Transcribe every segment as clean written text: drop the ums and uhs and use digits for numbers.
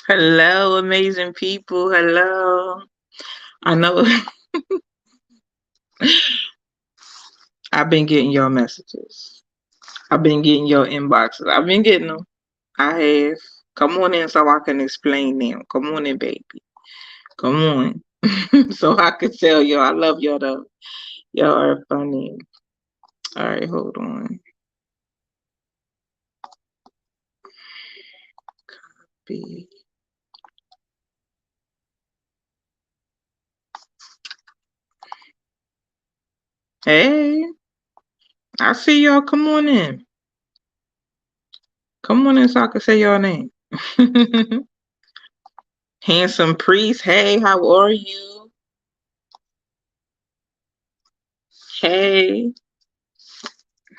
Hello, amazing people. Hello. I know I've been getting your messages. I've been getting your inboxes. I've been getting them. I have. Come on in so I can explain them. Come on in, baby. Come on. So I can tell y'all I love y'all though. Y'all are funny. All right, hold on. Be- Hey, I see y'all. Come on in. Come on in so I can say your name. Handsome priest. Hey, how are you? Hey.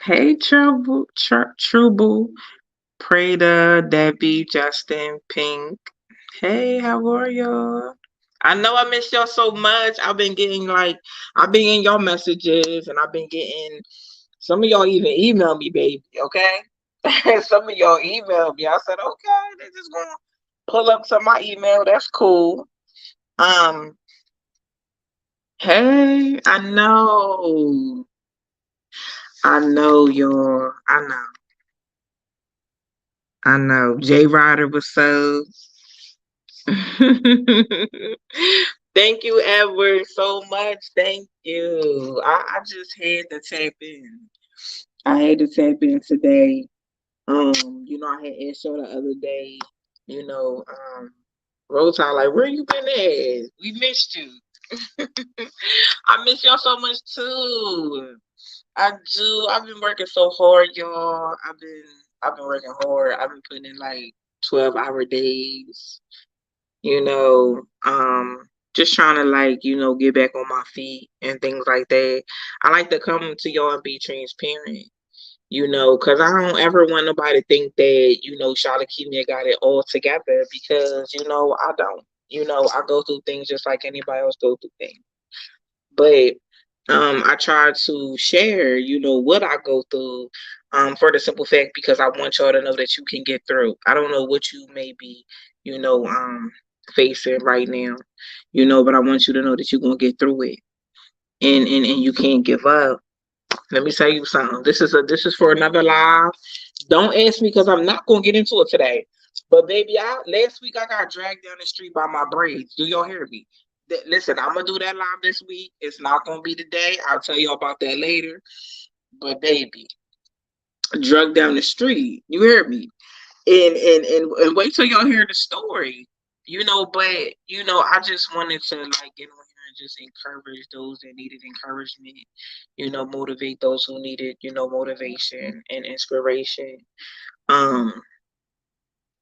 Hey, Trouble, Prada, Debbie, Justin, Pink. Hey, how are y'all? I know I miss y'all so much. I've been getting y'all messages, and I've been getting some of y'all even email me, baby. Okay, some of y'all email me. I said, okay, they just gonna pull up to my email. That's cool. Um, hey, I know, y'all. I know. J Ryder was so. Thank you ever so much. Thank you. I just had to tap in. I had to tap in today. I had asked you the other day, you know, um, Rota, like, where you been at? We missed you. I miss y'all so much too. I do. I've been working so hard, y'all. I've been working hard. I've been putting in like 12-hour days. you know, just trying to get back on my feet and things like that. I like to come to y'all and be transparent, because I don't ever want nobody to think that, Charlotte Kimia got it all together because, I don't. I go through things just like anybody else go through things. But I try to share, what I go through, for the simple fact because I want y'all to know that you can get through. I don't know what you may be, you know, um, facing right now, but I want you to know that you're gonna get through it, and you can't give up. Let me tell you something. This is for another live. Don't ask me because I'm not gonna get into it today. But baby, last week I got dragged down the street by my braids. Do y'all hear me? Listen, I'm gonna do that live this week. It's not gonna be today. I'll tell y'all about that later. But baby, drugged down the street. You hear me? And wait till y'all hear the story. But I just wanted to get on here and just encourage those that needed encouragement. Motivate those who needed motivation and inspiration. Um,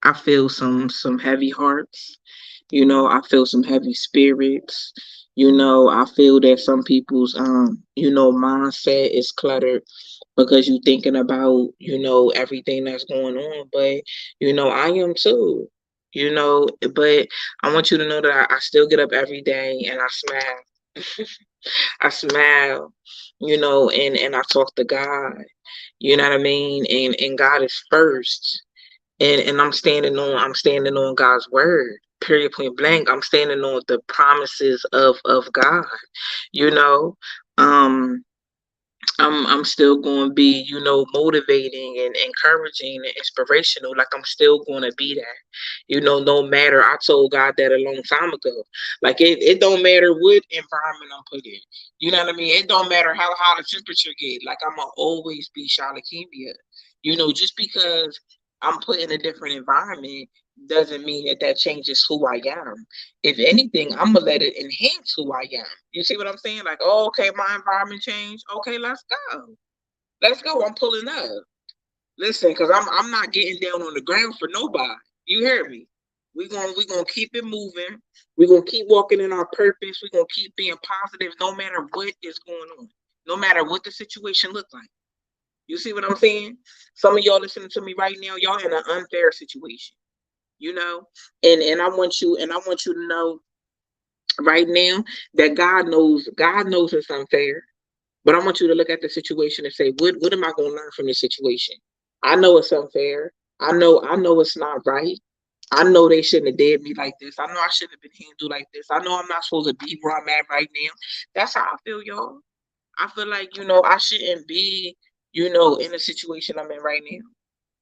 I feel some heavy hearts. I feel some heavy spirits. I feel that some people's mindset is cluttered because you thinking about, everything that's going on. But, I am too. But I want you to know that I still get up every day and I smile. I smile, and I talk to God. You know what I mean? And God is first. And I'm standing on God's word. Period, point blank. I'm standing on the promises of God. You know, um, I'm still going to be, motivating and encouraging and inspirational. Like I'm still going to be that. No matter. I told God that a long time ago. Like it don't matter what environment I'm put in. You know what I mean? It don't matter how high the temperature get. Like I'm gonna always be Shalakimia. Just because I'm put in a different environment doesn't mean that changes who I am. If anything, I'm gonna let it enhance who I am. You see what I'm saying? Like, oh, okay, my environment changed. Okay, let's go. Let's go. I'm pulling up. Listen, because I'm not getting down on the ground for nobody. You hear me? We gonna keep it moving. We're gonna keep walking in our purpose. We're gonna keep being positive no matter what is going on. No matter what the situation look like. You see what I'm saying? Some of y'all listening to me right now, y'all in an unfair situation. You know? And I want you to know right now that God knows it's unfair. But I want you to look at the situation and say, what am I gonna learn from this situation? I know it's unfair. I know it's not right. I know they shouldn't have did me like this. I know I shouldn't have been handled like this. I know I'm not supposed to be where I'm at right now. That's how I feel, y'all. I feel like, I shouldn't be, in a situation I'm in right now.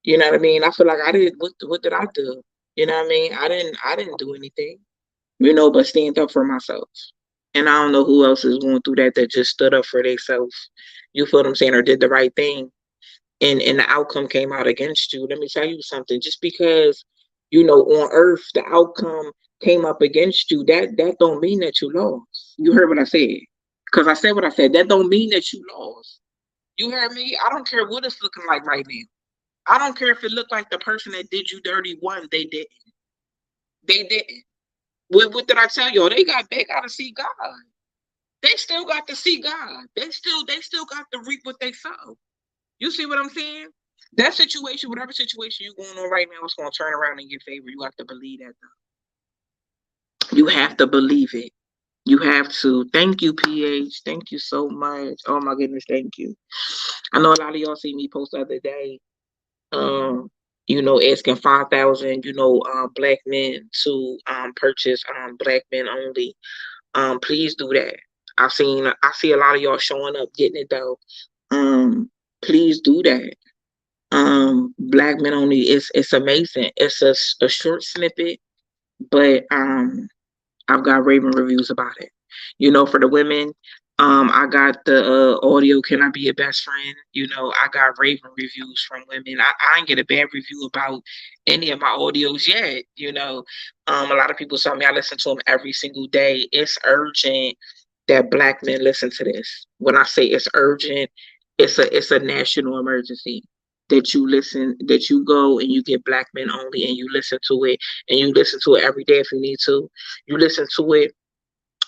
You know what I mean? I feel like I did what did I do? You know what I mean? I didn't do anything, but stand up for myself. And I don't know who else is going through that just stood up for themselves. You feel what I'm saying? Or did the right thing and the outcome came out against you. Let me tell you something. Just because, on earth the outcome came up against you, that don't mean that you lost. You heard what I said. Because I said what I said. That don't mean that you lost. You heard me? I don't care what it's looking like right now. I don't care if it looked like the person that did you dirty won. They didn't. They didn't. What did I tell y'all? They got to see God. They still got to see God. They still got to reap what they sow. You see what I'm saying? That situation, whatever situation you're going on right now, it's going to turn around in your favor. You have to believe that, though. You have to believe it. You have to. Thank you, PH. Thank you so much. Oh my goodness, thank you. I know a lot of y'all see me post the other day, um, asking 5,000, black men to purchase black men only. Please do that. I see a lot of y'all showing up getting it though. Please do that. Black men only, it's amazing. It's a short snippet, but I've got raving reviews about it. For the women, I got the audio, Can I Be Your Best Friend? I got raving reviews from women. I didn't get a bad review about any of my audios yet. A lot of people tell me I listen to them every single day. It's urgent that black men listen to this. When I say it's urgent, it's a national emergency. That you go and you get black men only and you listen to it, and you listen to it every day if you need to. You listen to it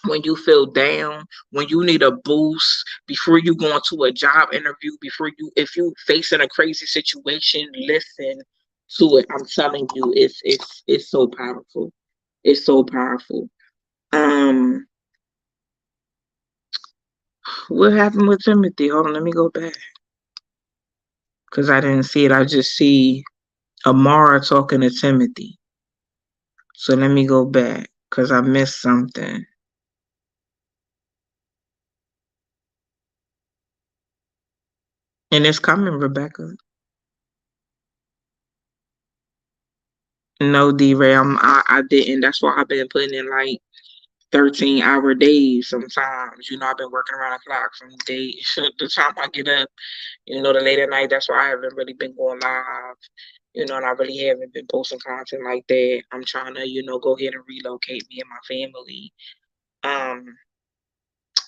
when you feel down, when you need a boost, before you go into a job interview, if you facing a crazy situation, listen to it. I'm telling you, it's so powerful. It's so powerful. Um, what happened with Timothy? Hold on, let me go back because I didn't see it. I just see Amara talking to Timothy. So let me go back because I missed something. And it's coming, Rebecca. No, D-Ray, I didn't. That's why I've been putting in like 13-hour days sometimes. I've been working around the clock from the time I get up, the late at night. That's why I haven't really been going live, and I really haven't been posting content like that. I'm trying to, go ahead and relocate me and my family. Um,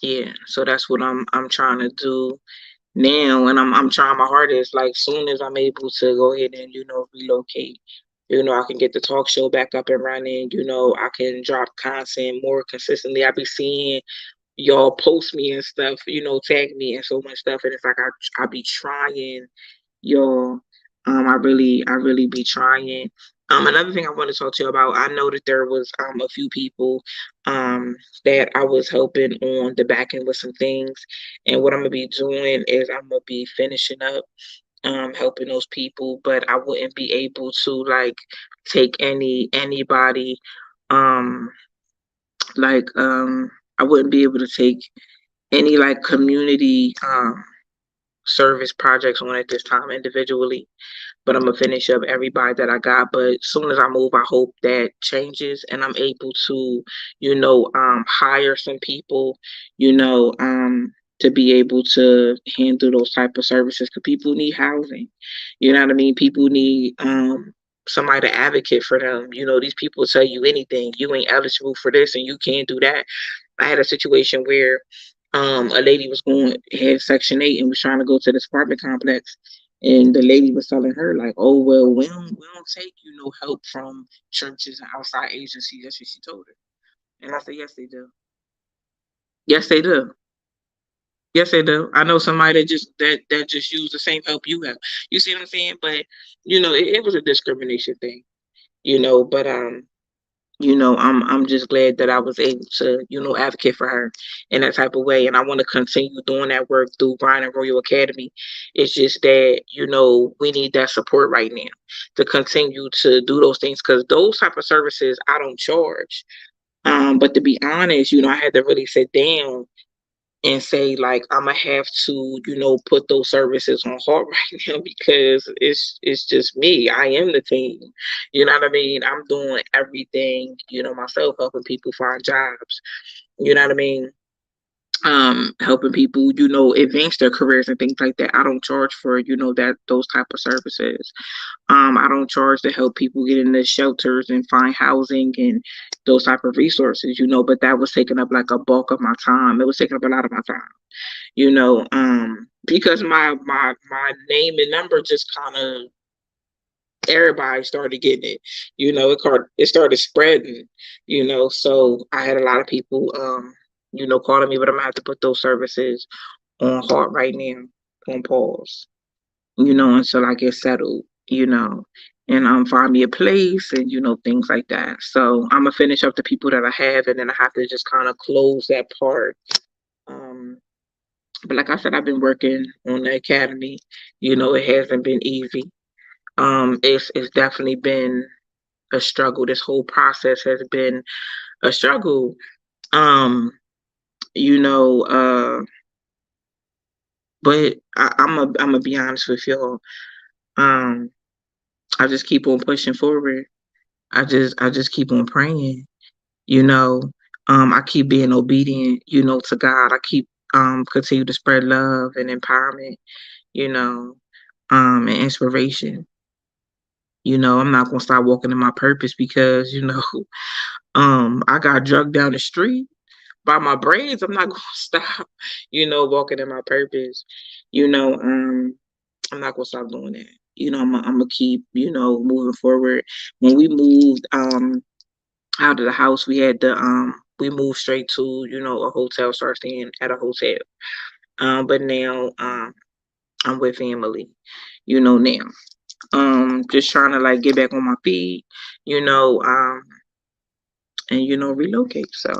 yeah, so that's what I'm trying to do now, and I'm trying my hardest. Like soon as I'm able to go ahead and relocate, I can get the talk show back up and running. I can drop content more consistently. I be seeing y'all post me and stuff, tag me and so much stuff, and it's like I be trying, y'all. I really be trying. Another thing I want to talk to you about, I know that there was a few people that I was helping on the back end with some things, and what I'm gonna be doing is I'm gonna be finishing up helping those people, but I wouldn't be able to like take anybody um like I wouldn't be able to take any like community service projects on at this time individually, but I'm gonna finish up everybody that I got. But as soon as I move, I hope that changes and I'm able to, hire some people, to be able to handle those type of services because people need housing. You know what I mean? People need somebody to advocate for them. These people tell you anything. You ain't eligible for this and you can't do that. I had a situation where a lady was going had Section 8 and was trying to go to this apartment complex, and the lady was telling her like, "Oh well, we don't take help from churches and outside agencies." That's what she told her, and I said, "Yes, they do. Yes, they do. Yes, they do. I know somebody that just used the same help you have. You see what I'm saying? But it was a discrimination thing, But I'm just glad that I was able to, advocate for her in that type of way. And I want to continue doing that work through Brian and Royal Academy. It's just that, we need that support right now to continue to do those things, because those type of services I don't charge. But to be honest, I had to really sit down and say, like, I'm gonna have to, put those services on hold right now, because it's just me. I am the team. You know what I mean? I'm doing everything, myself, helping people find jobs. You know what I mean? Helping people, advance their careers and things like that. I don't charge for, that those type of services. I don't charge to help people get into shelters and find housing and those type of resources, but that was taking up like a bulk of my time. It was taking up a lot of my time, because my name and number just kind of, everybody started getting it, it started spreading, so I had a lot of people, calling me, but I'm gonna have to put those services on hold right now, on pause, until I get settled, and find me a place and things like that. So I'm gonna finish up the people that I have, and then I have to just kind of close that part. Um, but like I said, I've been working on the academy. It hasn't been easy. It's definitely been a struggle. This whole process has been a struggle. Um, you know, uh, but I'm gonna be honest with y'all. Um, I just keep on pushing forward. I just keep on praying, you know. I keep being obedient, to God. I keep continue to spread love and empowerment, you know, and inspiration. I'm not gonna stop walking in my purpose, because, I got drugged down the street by my braids. I'm not gonna stop, walking in my purpose. I'm not gonna stop doing that. I'm gonna keep, moving forward. When we moved out of the house, we moved straight to, a hotel, start staying at a hotel. But now I'm with family, now. Just trying to like get back on my feet, you know, um, and relocate. So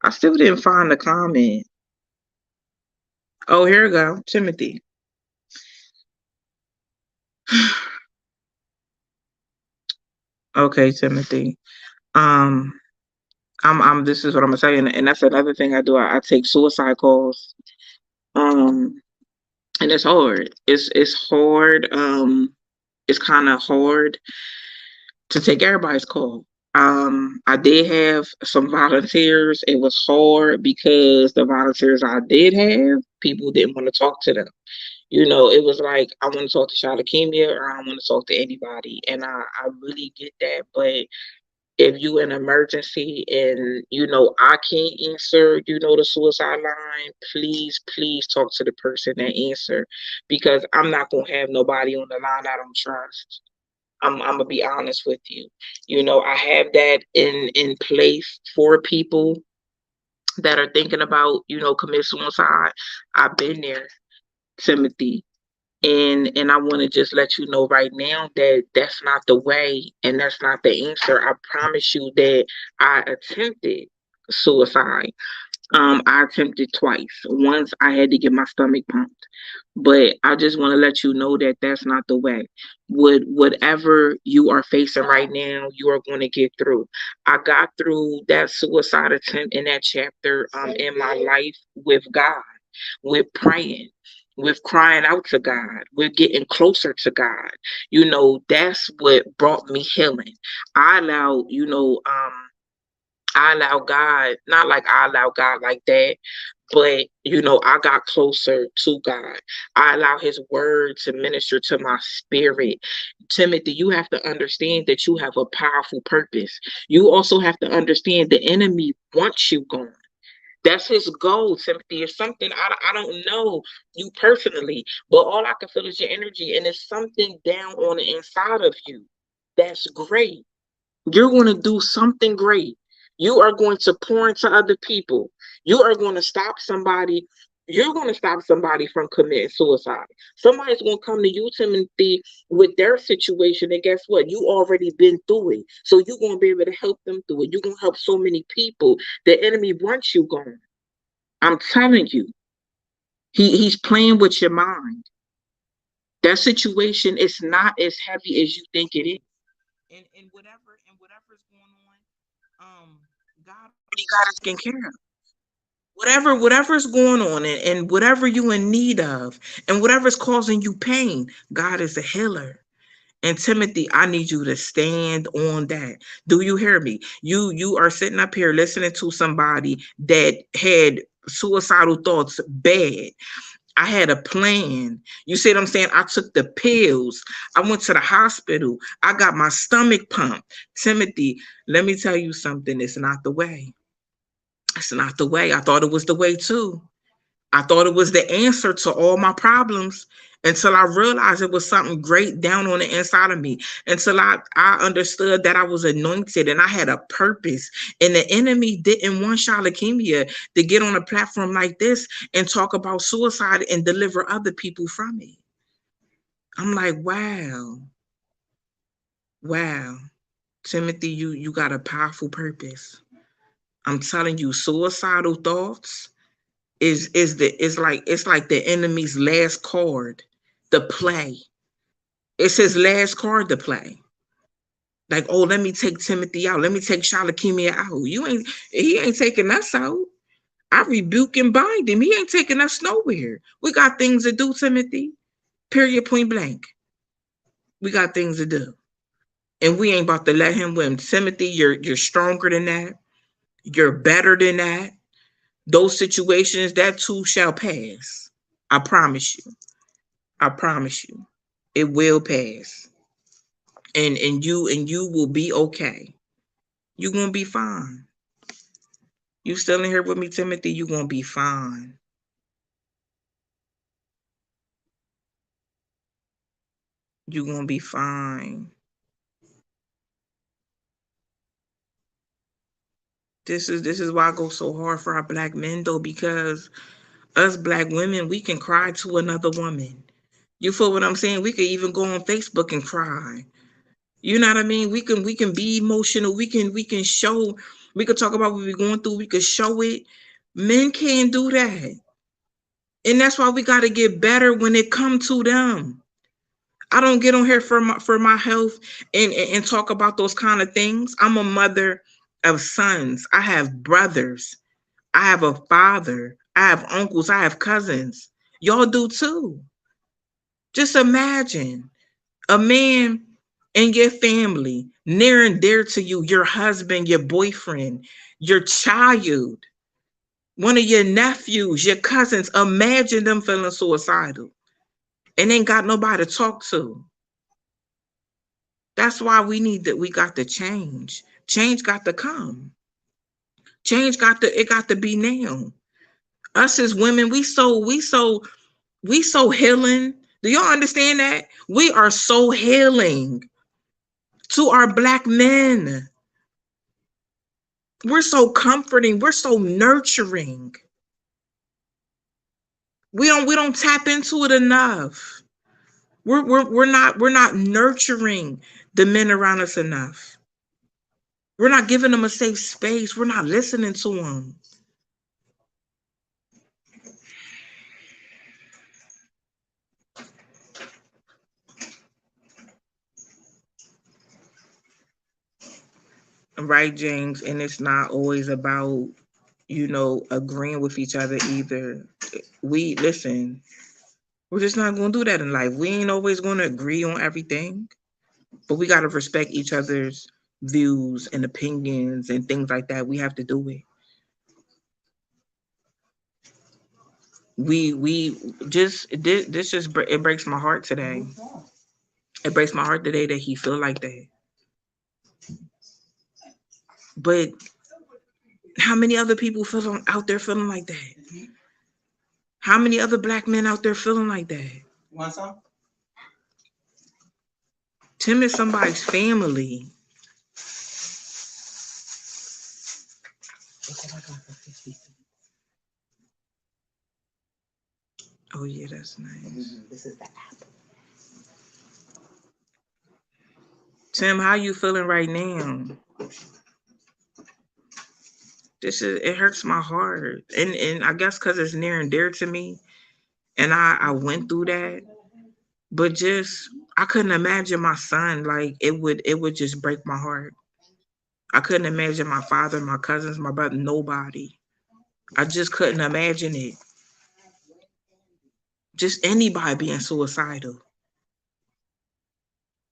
I still didn't find the comment. Oh, here we go, Timothy. Okay, Timothy. Um, I'm. This is what I'm gonna say, and that's another thing I do. I take suicide calls. Um, and it's hard. It's hard. It's kind of hard to take everybody's call. I did have some volunteers. It was hard because the volunteers I did have, people didn't want to talk to them. It was like, I want to talk to Child Leukemia, or I want to talk to anybody. And I really get that. But if you in emergency and, I can't answer, the suicide line, please talk to the person that answer, because I'm not going to have nobody on the line I don't trust. I'm gonna be honest with you. I have that in place for people that are thinking about, commit suicide. I've been there, Timothy. And I want to just let you know right now that that's not the way, and that's not the answer. I promise you that I attempted suicide. I attempted twice. Once I had to get my stomach pumped, but I just want to let you know that that's not the way. Whatever you are facing right now, you are going to get through. I got through that suicide attempt in that chapter in my life with God, with praying, with crying out to God, with getting closer to God. That's what brought me healing. I allow, I allow God, not like I allow God like that, but I got closer to God. I allow His word to minister to my spirit. Timothy, you have to understand that you have a powerful purpose. You also have to understand the enemy wants you gone. That's his goal, Timothy. It's something I don't know you personally, but all I can feel is your energy, and it's something down on the inside of you that's great. You're going to do something great. You are going to pour into other people. You are going to stop somebody You're going to stop somebody from committing suicide. Somebody's going to come to you, Timothy, with their situation. And guess what? You already been through it. So you're going to be able to help them through it. You're going to help so many people. The enemy wants you gone. I'm telling you, he's playing with your mind. That situation is not as heavy as you think it is. And whatever's going on, God already got us taken care of. Whatever's going on, and whatever you in need of, and whatever's causing you pain, God is a healer. And Timothy, I need you to stand on that. Do you hear me? You are sitting up here listening to somebody that had suicidal thoughts bad. I had a plan. You see what I'm saying? I took the pills. I went to the hospital. I got my stomach pumped. Timothy, let me tell you something. It's not the way. It's not the way. I thought it was the way too. I thought it was the answer to all my problems until I realized it was something great down on the inside of me. Until I understood that I was anointed and I had a purpose. And the enemy didn't want leukemia to get on a platform like this and talk about suicide and deliver other people from it. I'm like, wow, wow. Timothy, you got a powerful purpose. I'm telling you, suicidal thoughts it's like the enemy's last card to play. It's his last card to play. Like, oh, let me take Timothy out. Let me take Shalakimia out. He ain't taking us out. I rebuke and bind him. He ain't taking us nowhere. We got things to do, Timothy. Period, point blank. We got things to do. And we ain't about to let him win. Timothy, you're stronger than that. You're better than that. Those situations, that too shall pass. I promise you. I promise you. It will pass. And you will be okay. You're gonna be fine. You still in here with me, Timothy? You're gonna be fine. You're gonna be fine. This is why I go so hard for our black men though, because us black women, we can cry to another woman. You feel what I'm saying? We could even go on Facebook and cry. You know what I mean? We can be emotional. We can show. We could talk about what we're going through. We could show it. Men can't do that, and that's why we got to get better when it comes to them. I don't get on here for my health and talk about those kind of things. I'm a mother of sons. I have brothers. I have a father. I have uncles. I have cousins. Y'all do too. Just imagine a man and your family, near and dear to you, your husband, your boyfriend, your child, one of your nephews, your cousins. Imagine them feeling suicidal and ain't got nobody to talk to. That's why we got to change. Change got to come. It got to be now. Us as women, we so healing. Do y'all understand that? We are so healing to our black men. We're so comforting. We're so nurturing. We don't tap into it enough. We're not nurturing the men around us enough. We're not giving them a safe space. We're not listening to them. Right, James? And it's not always about, agreeing with each other either. We listen, we're just not gonna do that in life. We ain't always gonna agree on everything, but we gotta respect each other's views and opinions and things like that. We have to do it. We just this just it breaks my heart today. It breaks my heart today that he feel like that. But how many other people feel out there feeling like that? How many other black men out there feeling like that? Want some? Tim is somebody's family. Oh yeah, that's nice. This is the apple. Tim, how you feeling right now? It hurts my heart, and I guess because it's near and dear to me, and I went through that, but just I couldn't imagine my son. Like it would just break my heart. I couldn't imagine my father, my cousins, my brother, nobody. I just couldn't imagine it. Just anybody being suicidal,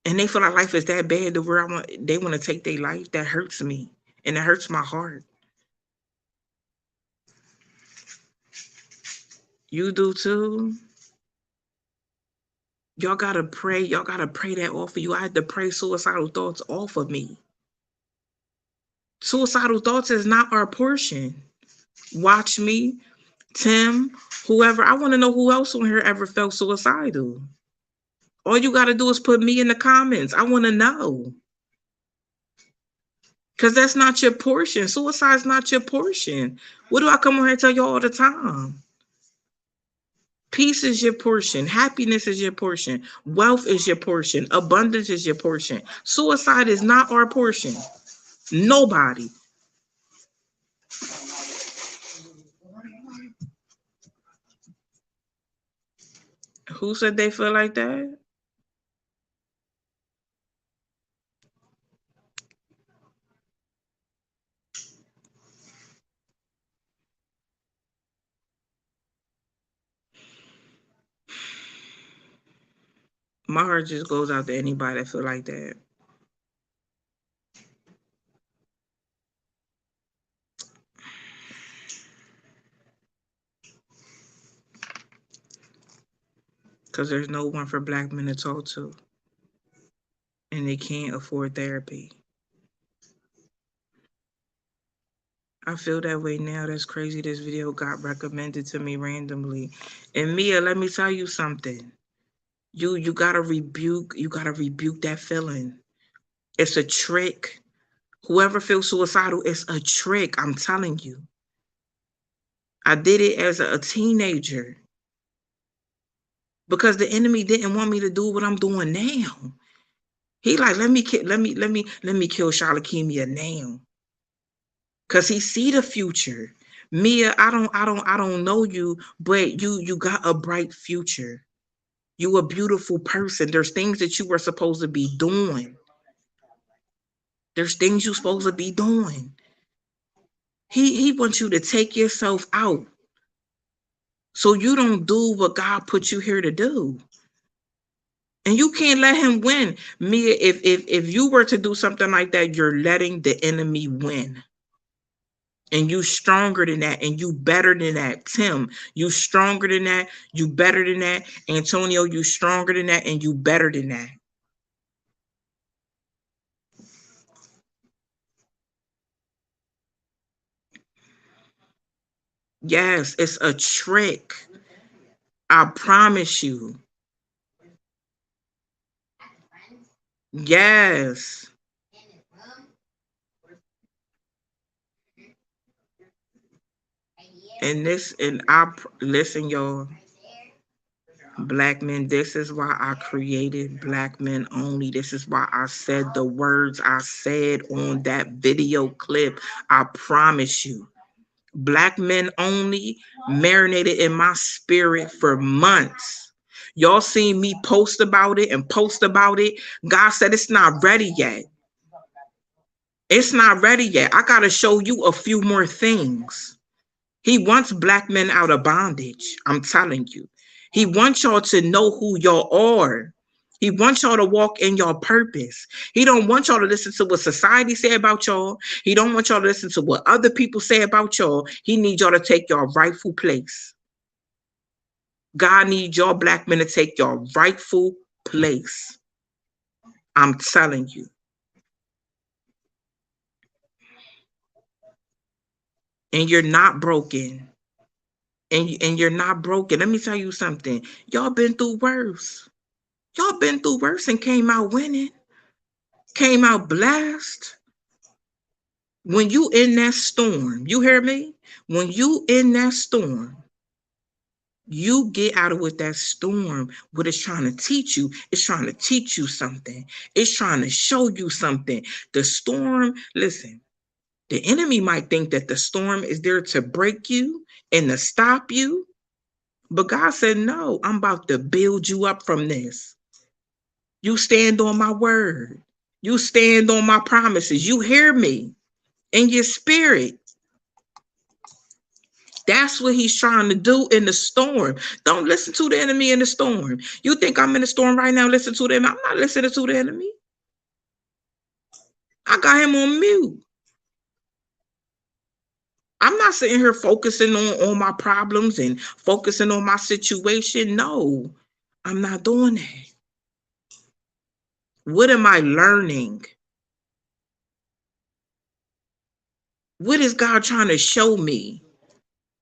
and they feel like life is that bad to where they want to take their life. That hurts me, and it hurts my heart. You do too. Y'all gotta pray. Y'all gotta pray that off of you. I had to pray suicidal thoughts off of me. Suicidal thoughts is not our portion. Watch me, Tim, whoever. I want to know who else on here ever felt suicidal. All you gotta do is put me in the comments. I want to know. Because that's not your portion. Suicide's not your portion. What do I come on here and tell you all the time? Peace is your portion. Happiness is your portion. Wealth is your portion. Abundance is your portion. Suicide is not our portion. Nobody. Who said they feel like that? My heart just goes out to anybody that feel like that. Because there's no one for black men to talk to. And they can't afford therapy. I feel that way now. That's crazy. This video got recommended to me randomly. And Mia, let me tell you something. You gotta rebuke that feeling. It's a trick. Whoever feels suicidal, it's a trick. I'm telling you. I did it as a teenager because the enemy didn't want me to do what I'm doing now. He like, let me kill Shalakemia now. Cause he see the future. Mia, I don't know you, but you got a bright future. You a beautiful person. There's things that you were supposed to be doing. There's things you're supposed to be doing. He wants you to take yourself out so you don't do what God put you here to do. And you can't let him win. Mia, if you were to do something like that, you're letting the enemy win. And you stronger than that, and you better than that. Tim, you stronger than that, you better than that. Antonio, you stronger than that, and you better than that. Yes, it's a trick. I promise you. Yes. Listen, y'all. Black men, this is why I created Black Men Only. This is why I said the words I said on that video clip. I promise you. Black Men Only marinated in my spirit for months. Y'all seen me post about it and post about it. God said it's not ready yet. It's not ready yet. I got to show you a few more things. He wants black men out of bondage. I'm telling you. He wants y'all to know who y'all are. He wants y'all to walk in your purpose. He don't want y'all to listen to what society say about y'all. He don't want y'all to listen to what other people say about y'all. He needs y'all to take your rightful place. God needs y'all black men to take your rightful place. I'm telling you. And you're not broken. And you're not broken. Let me tell you something. Y'all been through worse. Y'all been through worse and came out winning. Came out blessed. When you in that storm, you hear me? When you in that storm, You get out of with that storm. What it's trying to teach you, it's trying to teach you something. It's trying to show you something. The storm, listen, the enemy might think that the storm is there to break you and to stop you. But God said, no, I'm about to build you up from this. You stand on my word. You stand on my promises. You hear me in your spirit. That's what he's trying to do in the storm. Don't listen to the enemy in the storm. You think I'm in the storm right now? Listen to them. I'm not listening to the enemy. I got him on mute. I'm not sitting here focusing on my problems and focusing on my situation. No, I'm not doing that. What am I learning? What is God trying to show me?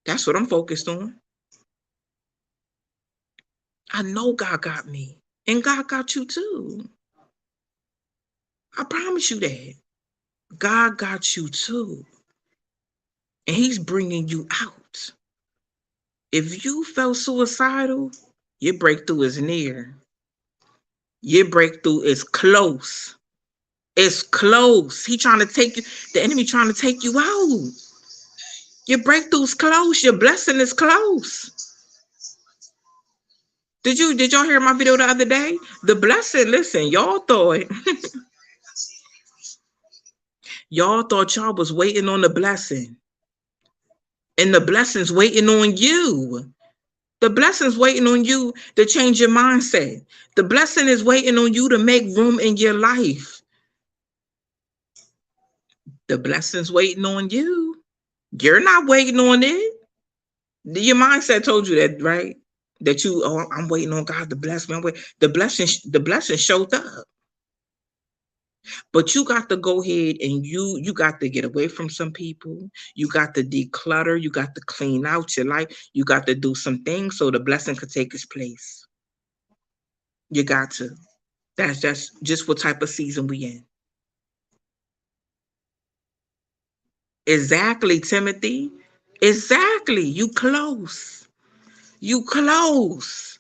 That's what I'm focused on. I know God got me, and God got you too. I promise you that. God got you too, and he's bringing you out. If you felt suicidal, your breakthrough is near. Your breakthrough is close. It's close. He trying to take you, the enemy trying to take you out. Your breakthrough's close. Your blessing is close. Did y'all hear my video the other day? The blessing, listen, y'all was waiting on the blessing. And the blessing's waiting on you. The blessing's waiting on you to change your mindset. The blessing is waiting on you to make room in your life. The blessing's waiting on you. You're not waiting on it. Your mindset told you that, right? That I'm waiting on God to bless me. The blessing showed up. But you got to go ahead and you got to get away from some people. You got to declutter. You got to clean out your life. You got to do some things so the blessing could take its place. You got to. That's just what type of season we in. Exactly, Timothy. Exactly. You close. You close.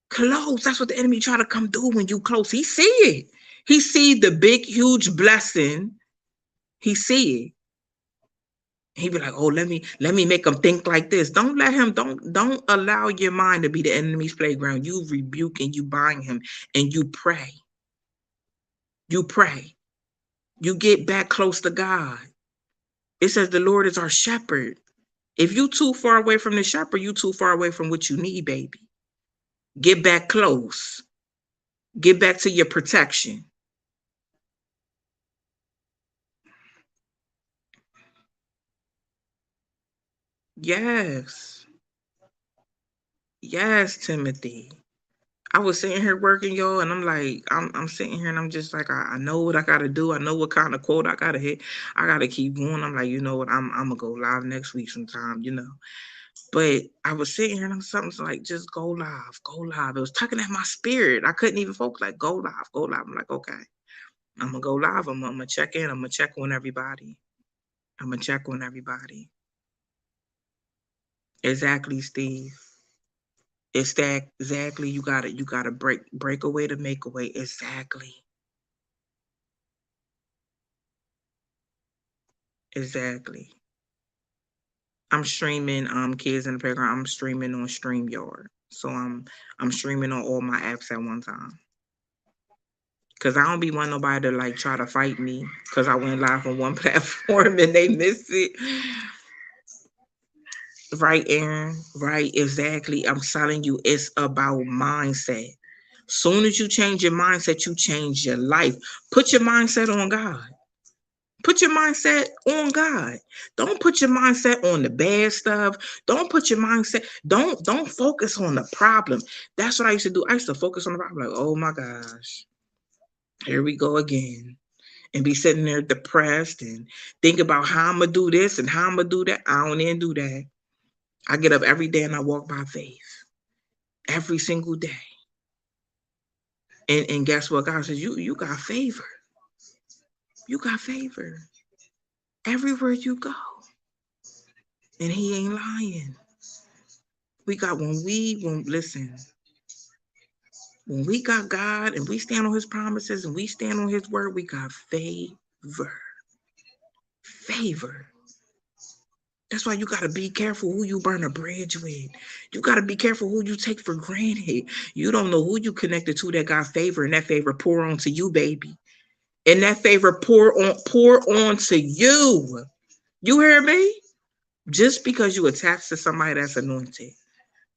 Close. That's what the enemy try to come do when you close. He see it. He see the big, huge blessing. He see it. He be like, oh, let me make him think like this. Don't let him, don't allow your mind to be the enemy's playground. You rebuke and you bind him and you pray. You pray. You get back close to God. It says the Lord is our shepherd. If you too far away from the shepherd, you too far away from what you need, baby. Get back close. Get back to your protection. Yes. Yes, Timothy. I was sitting here working, y'all, and I'm like, I'm sitting here and I'm just like, I know what I gotta do. I know what kind of quote I gotta hit. I gotta keep going. I'm like, you know what, I'm gonna go live next week sometime. But I was sitting here and I'm something like, just go live, go live. It was tugging at my spirit. I couldn't even focus, like, go live, go live. I'm like, okay, I'm gonna go live. I'm gonna check in. I'm gonna check on everybody. I'm gonna check on everybody. Exactly, Steve. It's that exactly. You gotta break away to make a way. Exactly. Exactly. I'm streaming Kids in the Playground. I'm streaming on StreamYard. So I'm streaming on all my apps at one time. Cause I don't be want nobody to like try to fight me because I went live on one platform and they missed it. Right, Aaron? Right, exactly. I'm telling you, it's about mindset. Soon as you change your mindset, you change your life. Put your mindset on God. Put your mindset on God. Don't put your mindset on the bad stuff. Don't put your mindset, don't focus on the problem. That's what I used to do. I used to focus on the problem. Like, oh my gosh, here we go again. And be sitting there depressed and think about how I'm gonna do this and how I'm gonna do that. I don't even do that. I get up every day and I walk by faith. Every single day. And guess what? God says, you got favor. You got favor. Everywhere you go. And he ain't lying. We got when listen, when we got God and we stand on his promises and we stand on his word, we got favor. Favor. That's why you gotta be careful who you burn a bridge with. You gotta be careful who you take for granted. You don't know who you connected to that got favor, and that favor pour onto you, baby. And that favor pour on to you. You hear me? Just because you attached to somebody that's anointed,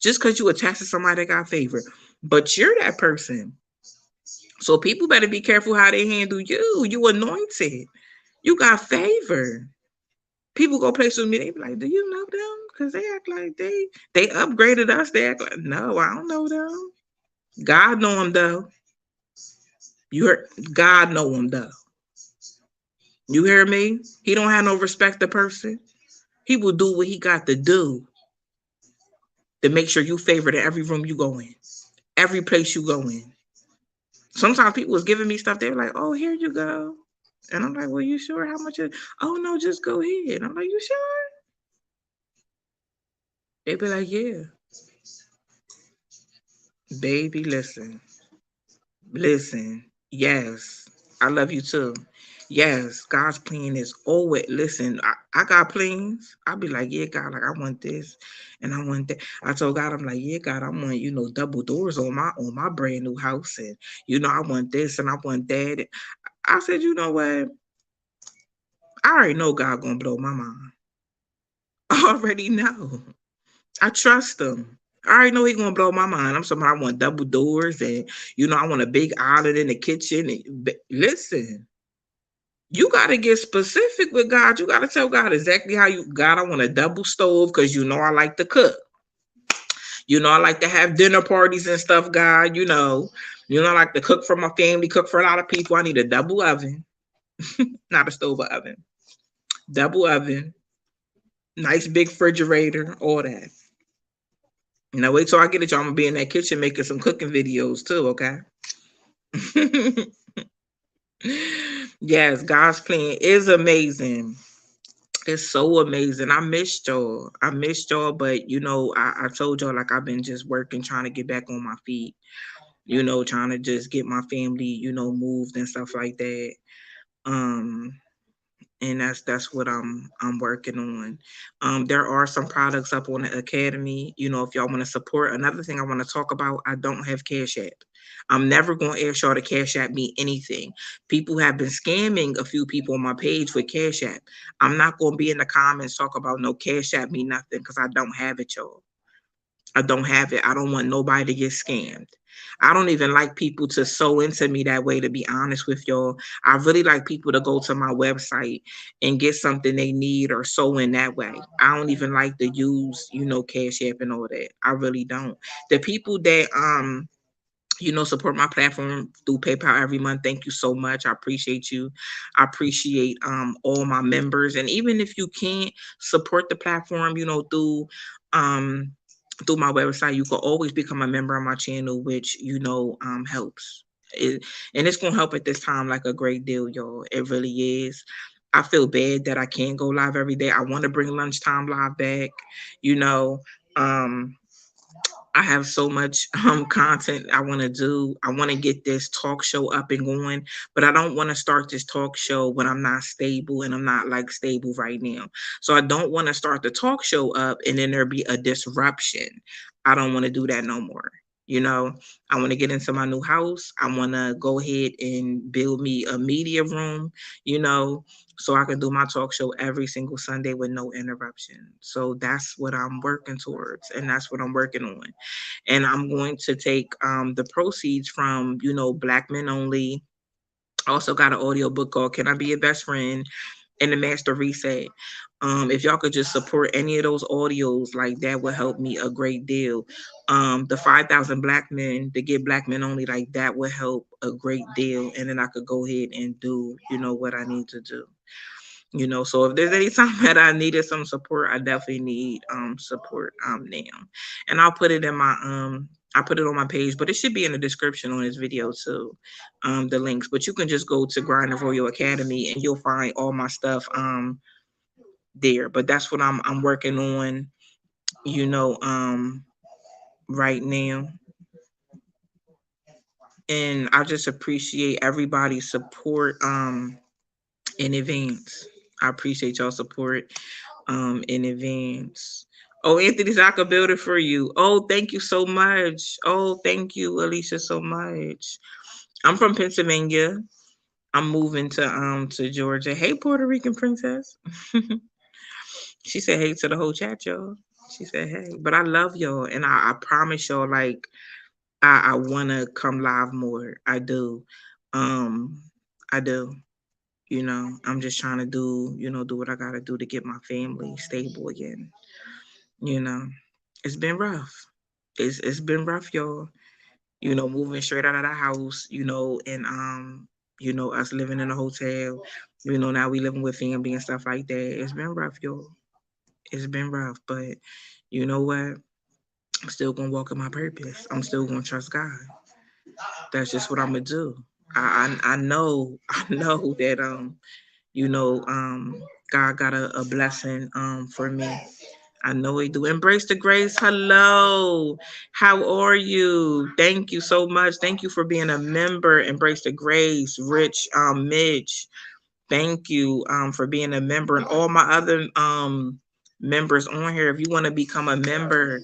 just because you attached to somebody that got favor, but you're that person. So people better be careful how they handle you. You anointed. You got favor. People go places with me, they be like, "Do you know them?" Because they act like they upgraded us. They act like, no, I don't know them. God know them though. You heard God know them though. You hear me? He don't have no respect to person. He will do what he got to do to make sure you favored in every room you go in, every place you go in. Sometimes people was giving me stuff. They were like, "Oh, here you go," and I'm like, "Well, you sure? How much?" Oh no, just go ahead. I'm like, "You sure?" They be like, "Yeah, baby, listen." Listen, yes, I love you too. Yes, God's plan is always listen. I got plans. I'll be like, yeah, God, like I want this and I want that. I told God, I'm like, yeah, God, I want, double doors on my brand new house. And I want this and I want that. I said, you know what? I already know God gonna blow my mind. I already know. I trust him. I already know he gonna blow my mind. I'm somebody I want double doors and I want a big island in the kitchen. Listen, you gotta get specific with God. You gotta tell God exactly how you God, I want a double stove because I like to cook. I like to have dinner parties and stuff, God. I like to cook for my family, cook for a lot of people. I need a double oven, not a stove or oven. Double oven, nice big refrigerator, all that. Now wait till I get it, y'all. I'm gonna be in that kitchen making some cooking videos too, okay? Yes, God's plan is amazing. It's so amazing. I missed y'all. I missed y'all, but I told y'all like I've been just working, trying to get back on my feet, trying to just get my family, moved and stuff like that. Um, and that's what I'm working on. There are some products up on the academy. If y'all want to support. Another thing I want to talk about, I don't have Cash App. I'm never going to ask y'all to Cash App me anything. People have been scamming a few people on my page with Cash App. I'm not going to be in the comments talk about no Cash App me nothing because I don't have it, y'all. I don't have it. I don't want nobody to get scammed. I don't even like people to sew into me that way, to be honest with y'all. I really like people to go to my website and get something they need or sew in that way. I don't even like to use, Cash App and all that. I really don't. The people that support my platform through PayPal every month. Thank you so much. I appreciate you. I appreciate all my members. And even if you can't support the platform, um through my website, you can always become a member of my channel, which helps. It, and it's gonna help at this time like a great deal, y'all. It really is. I feel bad that I can't go live every day. I want to bring lunchtime live back, you know. Um I have so much content I want to do. I want to get this talk show up and going, but I don't want to start this talk show when I'm not stable and I'm not like stable right now. So I don't want to start the talk show up and then there be a disruption. I don't want to do that no more. You know, I want to get into my new house. I want to go ahead and build me a media room, so I can do my talk show every single Sunday with no interruption. So that's what I'm working towards and that's what I'm working on. And I'm going to take the proceeds from Black Men Only. I also got an audio book called Can I Be Your Best Friend and the Master Reset. If y'all could just support any of those audios, like that would help me a great deal. The 5,000 Black Men to get Black Men Only, like that would help a great deal. And then I could go ahead and do what I need to do. So if there's any time that I needed some support, I definitely need support now. And I'll put it in my I put it on my page, but it should be in the description on this video too, the links. But you can just go to Grind of Royal Academy and you'll find all my stuff there. But that's what I'm working on, you know, um right now. And I just appreciate everybody's support in advance. I appreciate y'all support in advance. Oh, Anthony said I could build it for you. Oh, thank you so much. Oh, thank you, Alicia, so much. I'm from Pennsylvania. I'm moving to Georgia. Hey, Puerto Rican princess. She said hey to the whole chat, y'all. She said hey. But I love y'all, and I promise y'all, like I wanna come live more. I do. Um, I do. You know, I'm just trying to do what I gotta do to get my family stable again. You know, it's been rough. It's been rough, y'all. You know, moving straight out of the house, and us living in a hotel, now we living with family and stuff like that. It's been rough, y'all. It's been rough, but you know what? I'm still gonna walk in my purpose. I'm still gonna trust God. That's just what I'm gonna do. I know I know that you know um God got a blessing for me. I know he do. Embrace the grace. Hello. How are you? Thank you so much. Thank you for being a member. Embrace the grace. Rich Midge. Thank you for being a member, and all my other members on here. If you want to become a member,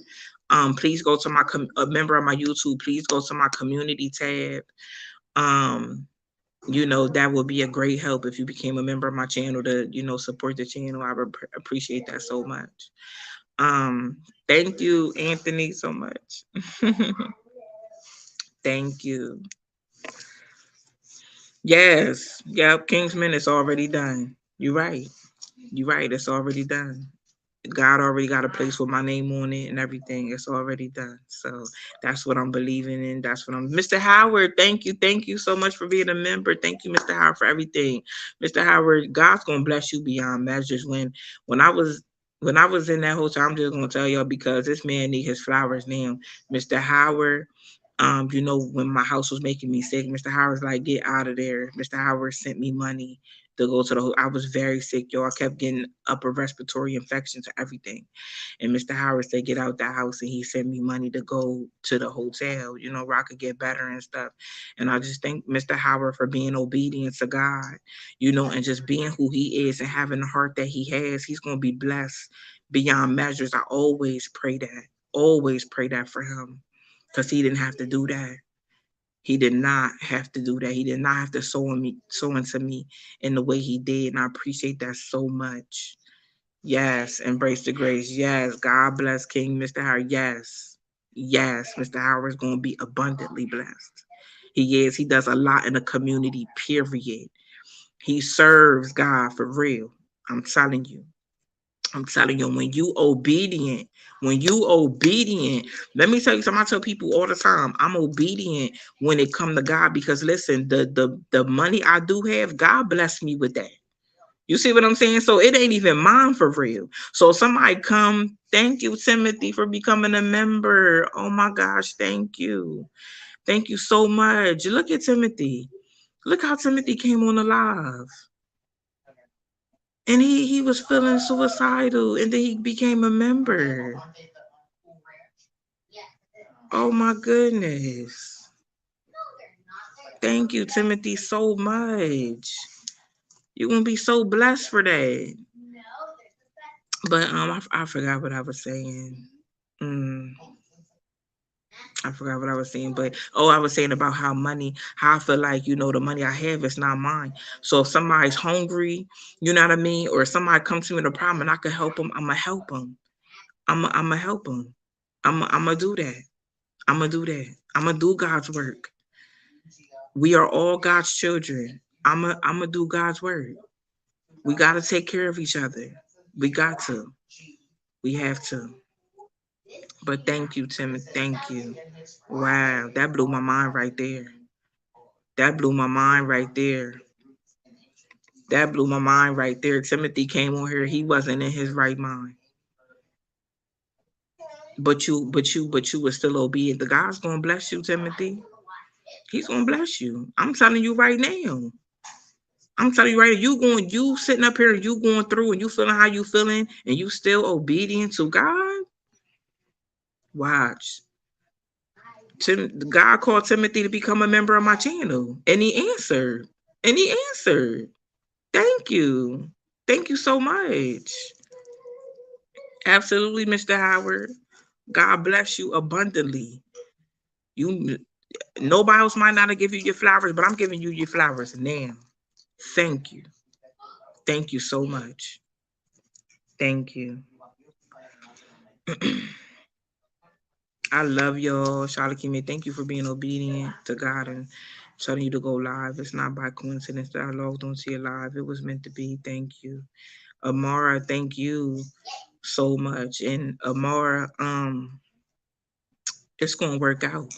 please go to a member of my YouTube. Please go to my community tab. Um, that would be a great help if you became a member of my channel to support the channel. I would appreciate that so much. Um, Thank you, Anthony, so much. Thank you. Yes, yep. Kingsman is already done. You're right. You're right. It's already done. God already got a place with my name on it and everything. It's already done. So that's what I'm believing in. That's what I'm. Mr. Howard, thank you. Thank you so much for being a member. Thank you, Mr. Howard, for everything. Mr. Howard, God's gonna bless you beyond measures. When I was in that hotel, I'm just gonna tell y'all because this man need his flowers now. Mr. Howard, when my house was making me sick, Mr. Howard's like, get out of there. Mr. Howard sent me money to go to I was very sick, y'all. I kept getting upper respiratory infections and everything. And Mr. Howard said, get out the house. And he sent me money to go to the hotel, where I could get better and stuff. And I just thank Mr. Howard for being obedient to God, and just being who he is and having the heart that he has. He's going to be blessed beyond measures. I always pray that for him because he didn't have to do that. He did not have to do that. He did not have to sow into me in the way he did. And I appreciate that so much. Yes, embrace the grace. Yes, God bless King Mr. Howard. Yes, yes, Mr. Howard is going to be abundantly blessed. He is. He does a lot in the community, period. He serves God for real. I'm telling you. I'm telling you, when you obedient, let me tell you something. I tell people all the time, I'm obedient when it come to God because listen, the money I do have, God bless me with that. You see what I'm saying? So it ain't even mine for real. So somebody come, thank you, Timothy, for becoming a member. Oh my gosh, thank you. Thank you so much. Look at Timothy. Look how Timothy came on the live. And he was feeling suicidal and then he became a member. Oh my goodness. Thank you, Timothy, so much. You're gonna be so blessed for that. But I forgot what I was saying. Mm, I forgot what I was saying, but I was saying about how I feel like the money I have is not mine. So if somebody's hungry, you know what I mean, or if somebody comes to me with a problem and I can help them, I'ma help them. I'ma help them. I'ma do that. I'ma do that. I'ma do God's work. We are all God's children. I'ma do God's work. We gotta take care of each other. We got to. We have to. But thank you, Tim. Thank you. Wow, that blew my mind right there. That blew my mind right there. That blew my mind right there. Timothy came on here. He wasn't in his right mind. But you were still obedient. The God's gonna bless you, Timothy. He's gonna bless you. I'm telling you right now. I'm telling you right now, you sitting up here and you going through and you feeling how you feeling and you still obedient to God. Watch. God called Timothy to become a member of my channel, and he answered. And he answered. Thank you. Thank you so much. Absolutely, Mr. Howard. God bless you abundantly. You Nobody else might not have given you your flowers, but I'm giving you your flowers now. Thank you. Thank you so much. Thank you. I love y'all. Charlotte Kimmy, thank you for being obedient to God and telling you to go live. It's not by coincidence that I logged on to your live. It was meant to be. Thank you. Amara, thank you so much. And Amara, it's gonna work out.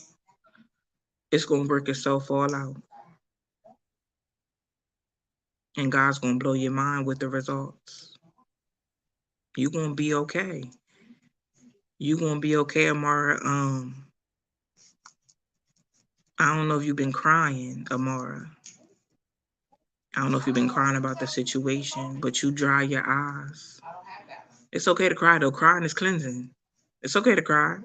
It's gonna work itself all out. And God's gonna blow your mind with the results. You're gonna be okay. You're gonna be okay, Amara. I don't know if you've been crying, Amara. I don't know if you've been crying about the situation, but you dry your eyes. It's okay to cry though. Crying is cleansing. It's okay to cry,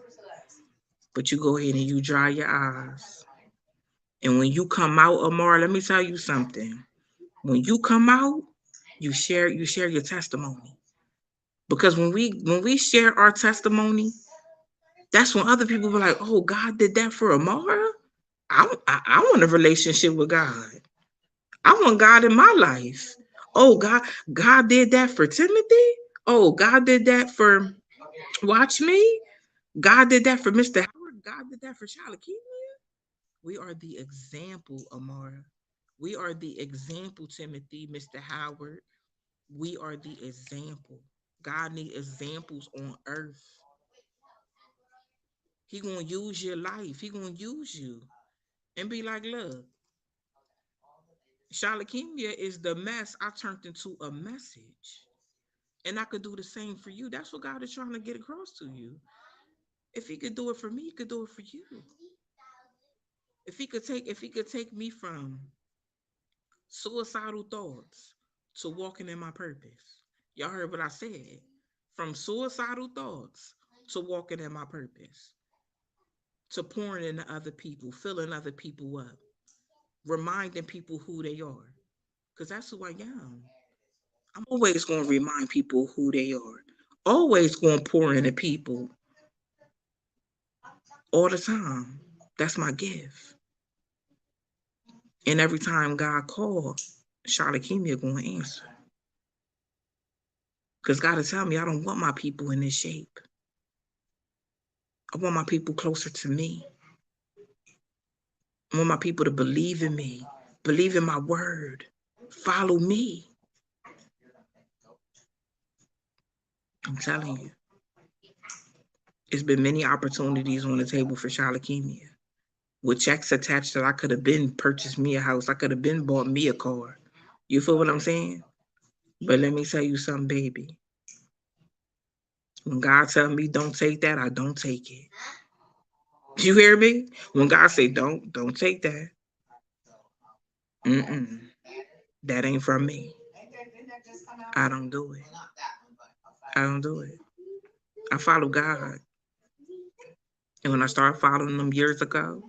but you go ahead and you dry your eyes. And when you come out, Amara, let me tell you something. When you come out, you share your testimony. Because when we share our testimony, that's when other people be like, "Oh, God did that for Amara. I want a relationship with God. I want God in my life. Oh, God did that for Timothy. Oh, God did that for Watch Me. God did that for Mr. Howard. God did that for Charlotte Keaton. We are the example, Amara. We are the example, Timothy, Mr. Howard. We are the example. God need examples on earth. He gonna use your life. He gonna use you and be like, look, Shalakimia is the mess I turned into a message. And I could do the same for you. That's what God is trying to get across to you. If he could do it for me, he could do it for you. If he could take me from suicidal thoughts to walking in my purpose. Y'all heard what I said. From suicidal thoughts to walking in my purpose. To pouring into other people, filling other people up, reminding people who they are. Because that's who I am. I'm always going to remind people who they are. Always going to pour into people all the time. That's my gift. And every time God calls, Charlotte Kimia going to answer. Because God is telling me I don't want my people in this shape. I want my people closer to me. I want my people to believe in me, believe in my word, follow me. I'm telling you, it's been many opportunities on the table for Shalakemia. With checks attached that I could have been purchased me a house. I could have been bought me a car. You feel what I'm saying? But let me tell you something, baby. When God tell me don't take that, I don't take it. You hear me? When God say don't take that. Mm-mm. That ain't from me. I don't do it. I don't do it. I follow God. And when I started following them years ago,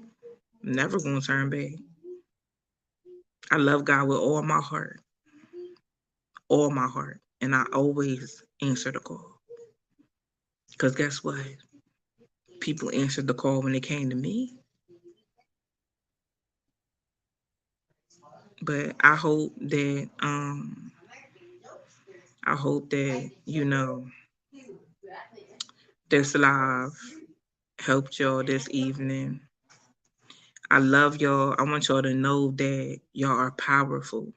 I'm never gonna turn back. I love God with all my heart, and I always answer the call. Cause guess what? People answered the call when it came to me. But I hope that this live helped y'all this evening. I love y'all. I want y'all to know that y'all are powerful.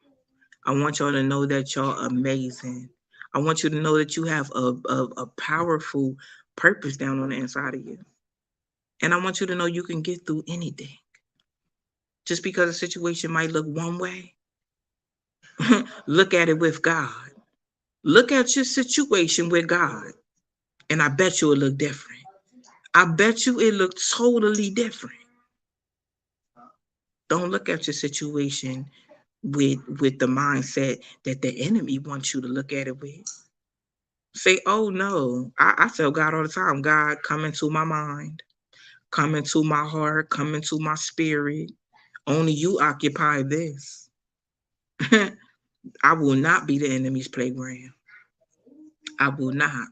I want y'all to know that y'all are amazing. I want you to know that you have a powerful purpose down on the inside of you. And I want you to know you can get through anything. Just because a situation might look one way, look at it with God. Look at your situation with God, and I bet you it look different. I bet you it look totally different. Don't look at your situation with the mindset that the enemy wants you to look at it with. Say, oh no. I tell God all the time, God, come into my mind. Come into my heart, come into my spirit. Only you occupy this. I will not be the enemy's playground. I will not.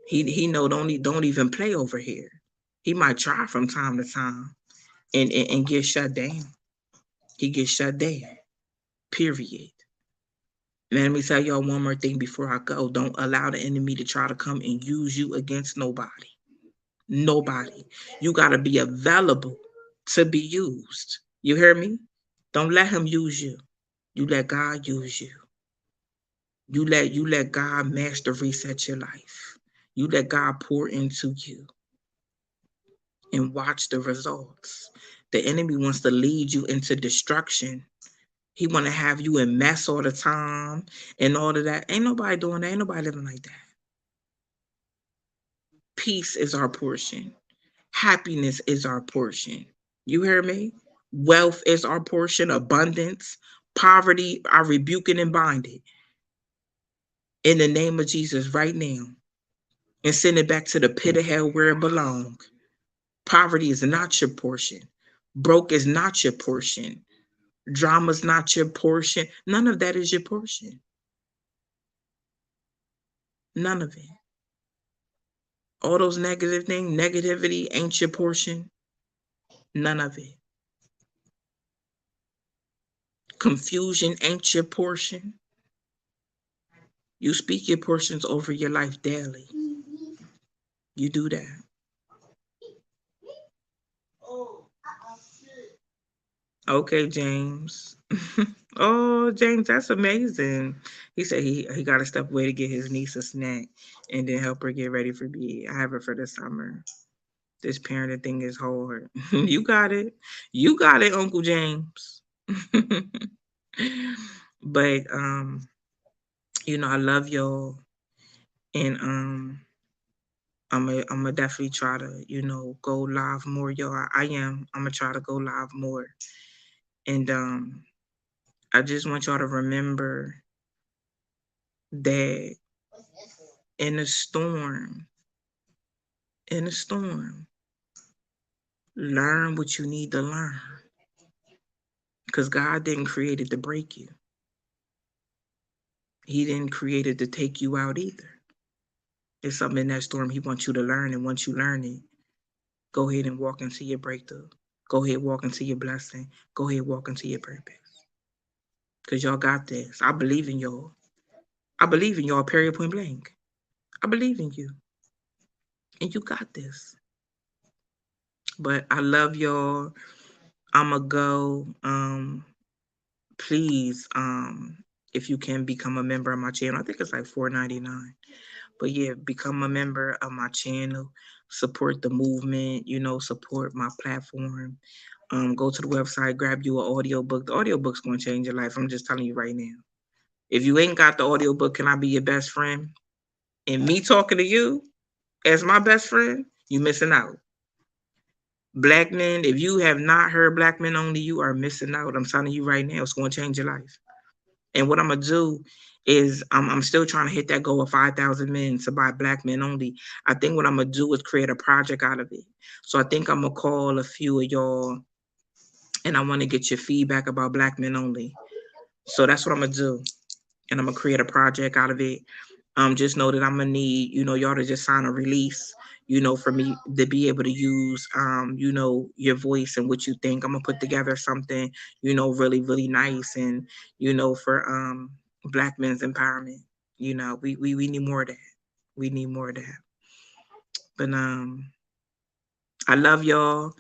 He know don't even play over here. He might try from time to time and get shut down. He gets shut down. Period. Let me tell y'all one more thing before I go. Don't allow the enemy to try to come and use you against nobody. Nobody. You gotta be available to be used. You hear me? Don't let him use you. You let God use you. You let God master reset your life. You let God pour into you and watch the results. The enemy wants to lead you into destruction. He want to have you in mess all the time and all of that. Ain't nobody doing that. Ain't nobody living like that. Peace is our portion. Happiness is our portion. You hear me? Wealth is our portion. Abundance. Poverty, I rebuke it and bind it in the name of Jesus right now and send it back to the pit of hell where it belongs. Poverty is not your portion. Broke is not your portion. Drama's not your portion. None of that is your portion. None of it. All those negative things, negativity ain't your portion. None of it. Confusion ain't your portion. You speak your portions over your life daily. You do that. Okay, James. Oh, James, that's amazing. He said he got to step away to get his niece a snack and then help her get ready for bed. I have her for the summer. This parenting thing is hard. You got it. You got it, Uncle James. But I love y'all, and I'm gonna definitely try to go live more, y'all. I am. I'm gonna try to go live more, and I just want y'all to remember that in a storm, in a storm, learn what you need to learn, because God didn't create it to break you. He didn't create it to take you out either. There's something in that storm He wants you to learn, and once you learn it, go ahead and walk into your breakthrough. Go ahead, walk into your blessing. Go ahead, walk into your purpose. Because y'all got this. I believe in y'all. I believe in y'all, period, point blank. I believe in you. And you got this. But I love y'all. I'ma go. Please, if you can become a member of my channel. I think it's like $4.99. But yeah, become a member of my channel. Support the movement, support my platform. Go to the website, grab you an audiobook. The audiobook's gonna change your life. I'm just telling you right now. If you ain't got the audiobook, can I be your best friend? And me talking to you as my best friend, you missing out. Black men, if you have not heard Black Men Only, you are missing out. I'm telling you right now, it's going to change your life. And what I'm going to do is I'm still trying to hit that goal of 5,000 men to buy Black Men Only. I think what I'm going to do is create a project out of it. So I think I'm going to call a few of y'all and I want to get your feedback about Black Men Only. So that's what I'm going to do. And I'm going to create a project out of it. Just know that I'm going to need, y'all to just sign a release, for me to be able to use, your voice and what you think. I'm going to put together something, really, really nice and, for Black men's empowerment. We need more of that. We need more of that. But I love y'all.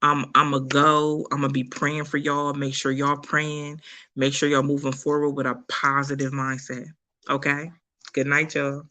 I'm going to go. I'm going to be praying for y'all. Make sure y'all praying. Make sure y'all moving forward with a positive mindset. Okay? Good night, y'all.